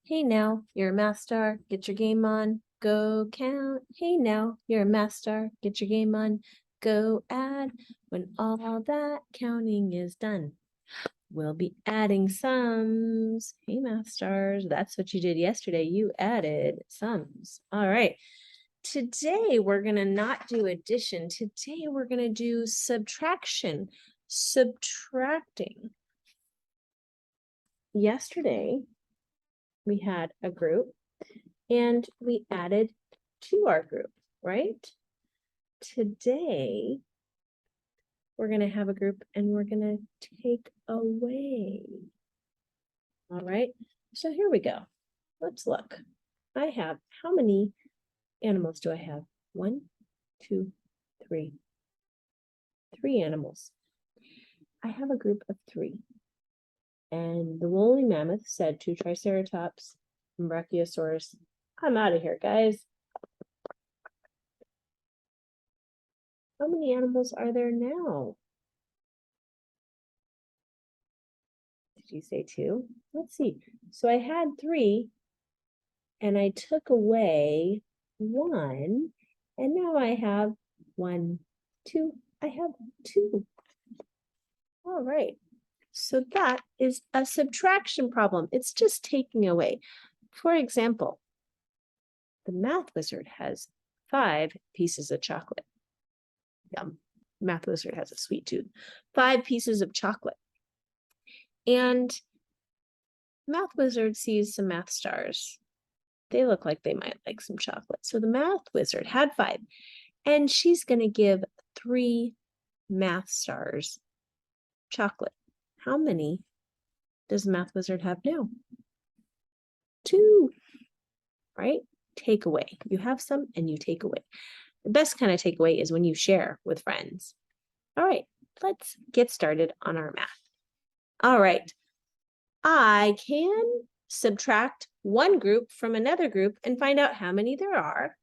Hey now, you're a math star, get your game on, go count. Hey now, you're a math star, get your game on, go add. When all that counting is done, we'll be adding sums. Hey math stars, that's what you did yesterday. You added sums. All right. Today we're gonna not do addition. Today we're gonna do subtraction, subtracting. Yesterday, we had a group and we added to our group, right? Today, we're going to have a group and we're going to take away. All right, so here we go. Let's look. I have, how many animals do I have? 1, 2, 3. 3 animals. I have a group of 3. And the woolly mammoth said to Triceratops and Brachiosaurus, I'm out of here, guys. How many animals are there now? Did you say 2? Let's see. So I had 3 and I took away 1 and now I have 1, 2. I have 2. All right. So that is a subtraction problem. It's just taking away. For example, the math wizard has 5 pieces of chocolate. Yum. Math wizard has a sweet tooth. 5 pieces of chocolate. And math wizard sees some math stars. They look like they might like some chocolate. So the math wizard had 5, and she's going to give 3 math stars chocolate. How many does the math wizard have now? 2, right? Take away. You have some and you take away. The best kind of takeaway is when you share with friends. All right, let's get started on our math. All right, I can subtract one group from another group and find out how many there are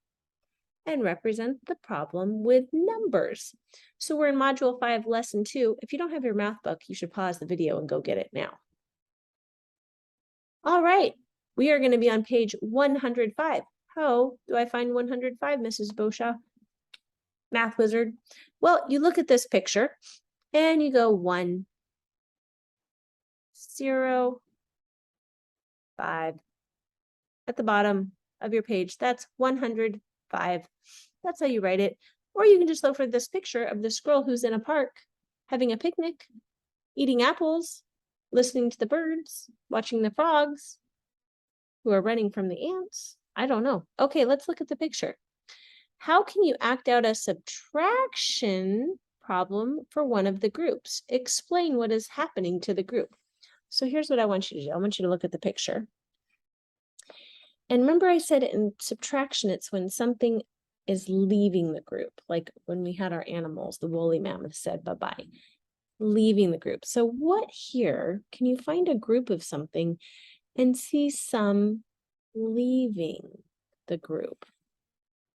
and represent the problem with numbers. So we're in Module 5, Lesson 2. If you don't have your math book, you should pause the video and go get it now. All right, we are going to be on page 105. How do I find 105, Mrs. Beauchamp? Math wizard. Well, you look at this picture and you go 1, 0, 5. At the bottom of your page, that's 105. That's how you write it. Or you can just look for this picture of the squirrel who's in a park, having a picnic, eating apples, listening to the birds, watching the frogs who are running from the ants. I don't know. Okay, let's look at the picture. How can you act out a subtraction problem for one of the groups? Explain what is happening to the group. So here's what I want you to do. I want you to look at the picture. And remember I said in subtraction, it's when something is leaving the group. Like when we had our animals, the woolly mammoth said bye-bye, leaving the group. So what here, can you find a group of something and see some leaving the group?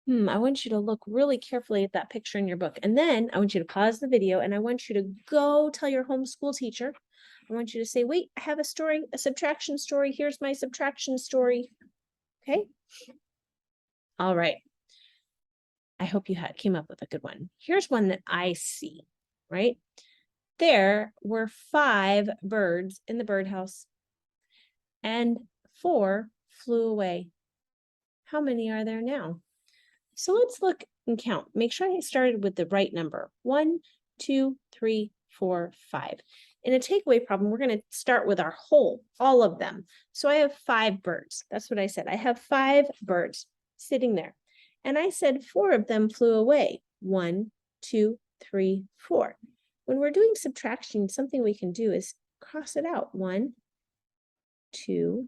I want you to look really carefully at that picture in your book. And then I want you to pause the video and I want you to go tell your homeschool teacher. I want you to say, wait, I have a story, a subtraction story. Here's my subtraction story. Okay. All right. I hope you came up with a good one. Here's one that I see, right? There were 5 birds in the birdhouse and 4 flew away. How many are there now? So let's look and count. Make sure I started with the right number. 1, 2, 3, 4, 5. In a takeaway problem, we're going to start with our whole, all of them. So I have 5 birds. That's what I said. I have 5 birds sitting there. And I said 4 of them flew away. 1, 2, 3, 4. When we're doing subtraction, something we can do is cross it out. 1, 2,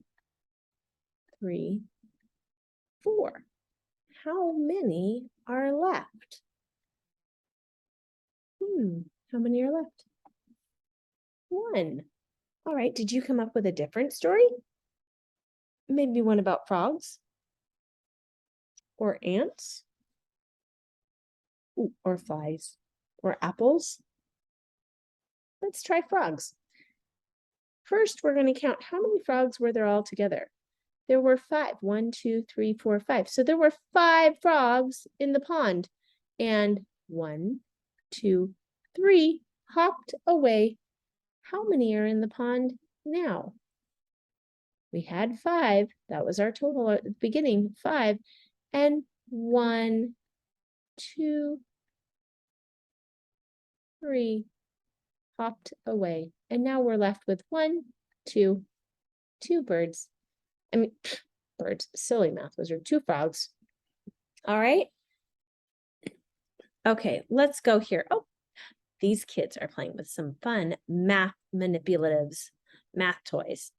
3, 4. How many are left? How many are left? 1. All right, did you come up with a different story? Maybe one about frogs? Or ants? Ooh, or flies? Or apples? Let's try frogs. First, we're going to count how many frogs were there all together. There were 5. 1, 2, 3, 4, 5. So there were 5 frogs in the pond. And 1, 2, 3 hopped away. How many are in the pond now? We had 5. That was our total at the beginning, 5. And 1, 2, 3 hopped away. And now we're left with 1, 2 birds. I mean, birds, silly math wizard, 2 frogs. All right. Okay, let's go here. Oh, these kids are playing with some fun math manipulatives, math toys.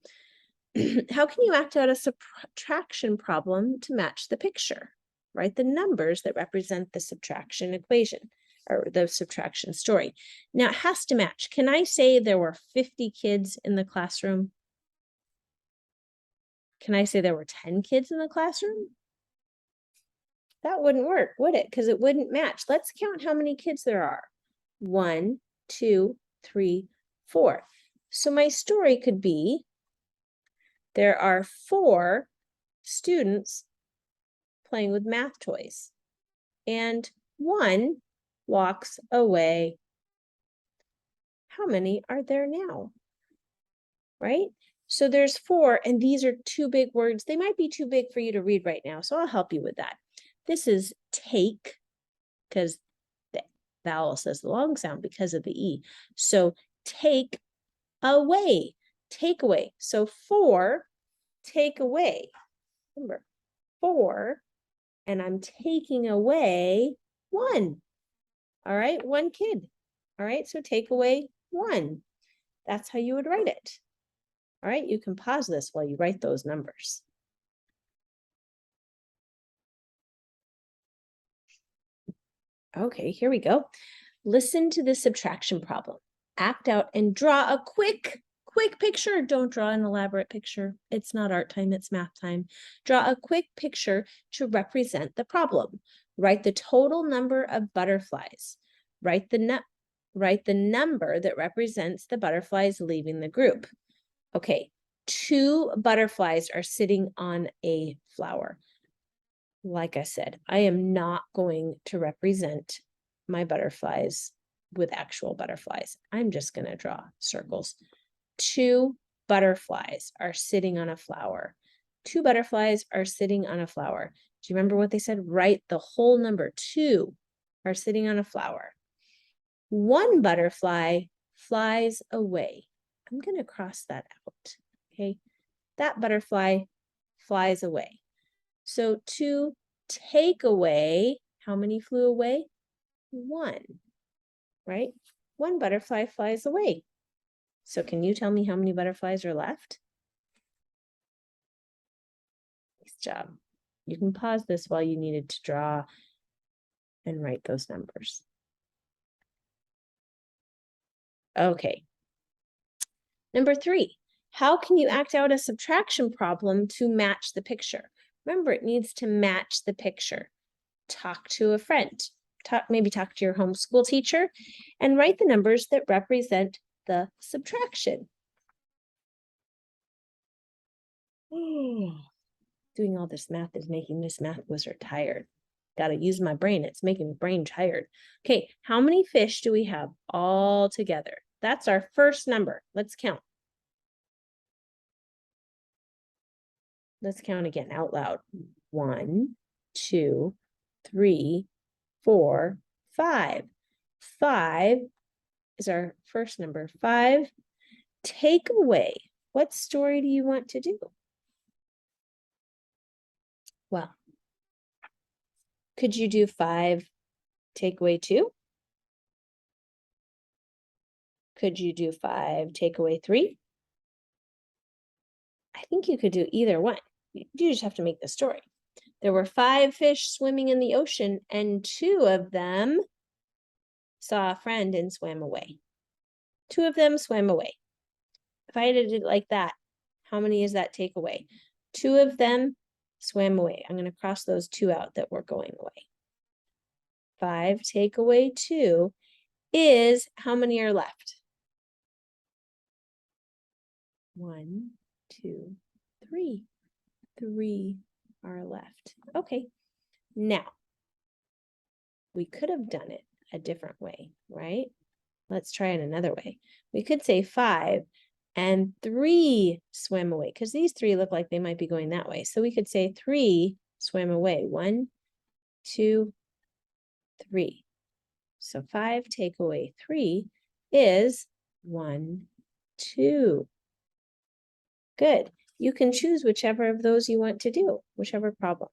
How can you act out a subtraction problem to match the picture? Write the numbers that represent the subtraction equation or the subtraction story. Now it has to match. Can I say there were 50 kids in the classroom? Can I say there were 10 kids in the classroom? That wouldn't work, would it? Because it wouldn't match. Let's count how many kids there are. 1, 2, 3, 4. So my story could be, there are 4 students playing with math toys, and 1 walks away. How many are there now? Right? So there's 4, and these are 2 big words. They might be too big for you to read right now, so I'll help you with that. This is take, because the vowel says the long sound because of the E. So take away, take away. So 4, take away. Remember, 4, and I'm taking away 1. All right, 1 kid. All right, so take away 1. That's how you would write it. All right, you can pause this while you write those numbers. Okay, here we go. Listen to the subtraction problem. Act out and draw a quick picture. Don't draw an elaborate picture. It's not art time, it's math time. Draw a quick picture to represent the problem. Write the total number of butterflies. Write the number that represents the butterflies leaving the group. Okay, 2 butterflies are sitting on a flower. Like I said, I am not going to represent my butterflies with actual butterflies. I'm just going to draw circles. 2 butterflies are sitting on a flower. 2 butterflies are sitting on a flower. Do you remember what they said? Write the whole number. 2 are sitting on a flower. 1 butterfly flies away. I'm going to cross that out. Okay, that butterfly flies away. So to take away, how many flew away? 1, right? 1 butterfly flies away. So can you tell me how many butterflies are left? Nice job. You can pause this while you needed to draw and write those numbers. Okay. Number 3, how can you act out a subtraction problem to match the picture? Remember, it needs to match the picture. Talk to a friend. Maybe talk to your homeschool teacher and write the numbers that represent the subtraction. Doing all this math is making this math wizard tired. Got to use my brain. It's making the brain tired. Okay, how many fish do we have all together? That's our first number. Let's count. Let's count again out loud. 1, 2, 3, 4, 5. 5 is our first number. 5. Take away. What story do you want to do? Well, could you do 5, take away 2? Could you do 5, take away 3? I think you could do either one. You just have to make the story. There were 5 fish swimming in the ocean, and 2 of them saw a friend and swam away. 2 of them swam away. If I did it like that, how many is that take away? 2 of them swam away. I'm going to cross those 2 out that were going away. 5 take away 2 is how many are left? 1, 2, 3. 3 are left. Okay, now we could have done it a different way, right? Let's try it another way. We could say 5 and 3 swam away because these 3 look like they might be going that way. So we could say 3 swam away. 1, 2, 3. So 5 take away 3 is 1, 2. Good. You can choose whichever of those you want to do, whichever problem.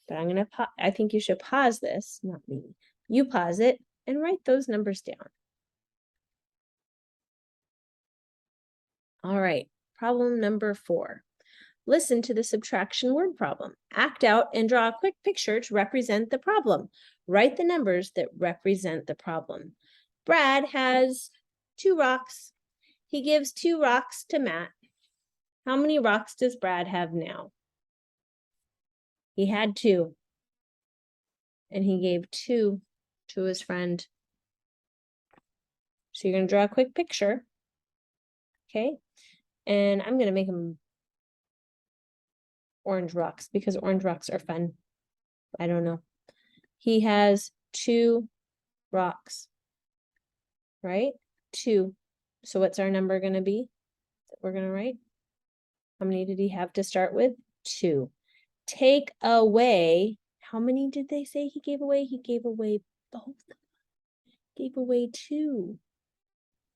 But I'm going to, I think you should pause this, not me. You pause it and write those numbers down. All right, problem number 4. Listen to the subtraction word problem. Act out and draw a quick picture to represent the problem. Write the numbers that represent the problem. Brad has 2 rocks. He gives 2 rocks to Matt. How many rocks does Brad have now? He had 2. And he gave 2 to his friend. So you're going to draw a quick picture. Okay. And I'm going to make them orange rocks because orange rocks are fun. I don't know. He has 2 rocks, right? 2. So what's our number going to be that we're going to write? How many did he have to start with? 2. Take away, how many did they say he gave away? He gave away both. Gave away 2.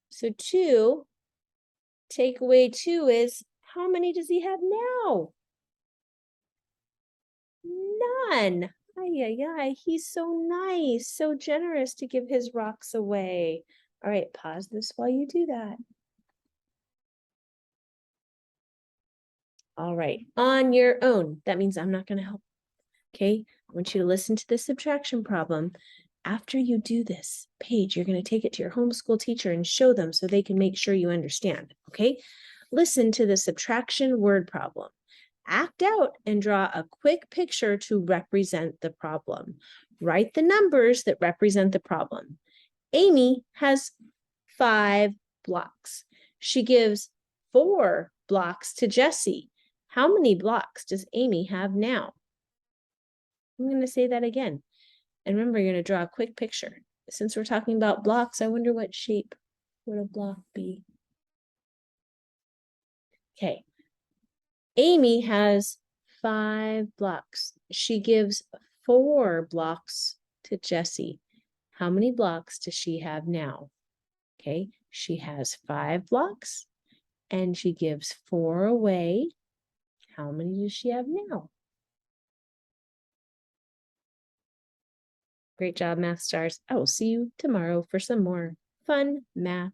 So 2, take away 2 is, how many does he have now? None. Ay, ay, ay. He's so nice, so generous to give his rocks away. All right, pause this while you do that. All right, on your own. That means I'm not going to help. Okay, I want you to listen to the subtraction problem. After you do this page, you're going to take it to your homeschool teacher and show them so they can make sure you understand. Okay, listen to the subtraction word problem. Act out and draw a quick picture to represent the problem. Write the numbers that represent the problem. Amy has 5 blocks. She gives 4 blocks to Jessie. How many blocks does Amy have now? I'm going to say that again. And remember, you're going to draw a quick picture. Since we're talking about blocks, I wonder what shape would a block be? Okay. Amy has 5 blocks. She gives 4 blocks to Jessie. How many blocks does she have now? Okay, she has 5 blocks and she gives 4 away. How many does she have now? Great job, math stars. I will see you tomorrow for some more fun math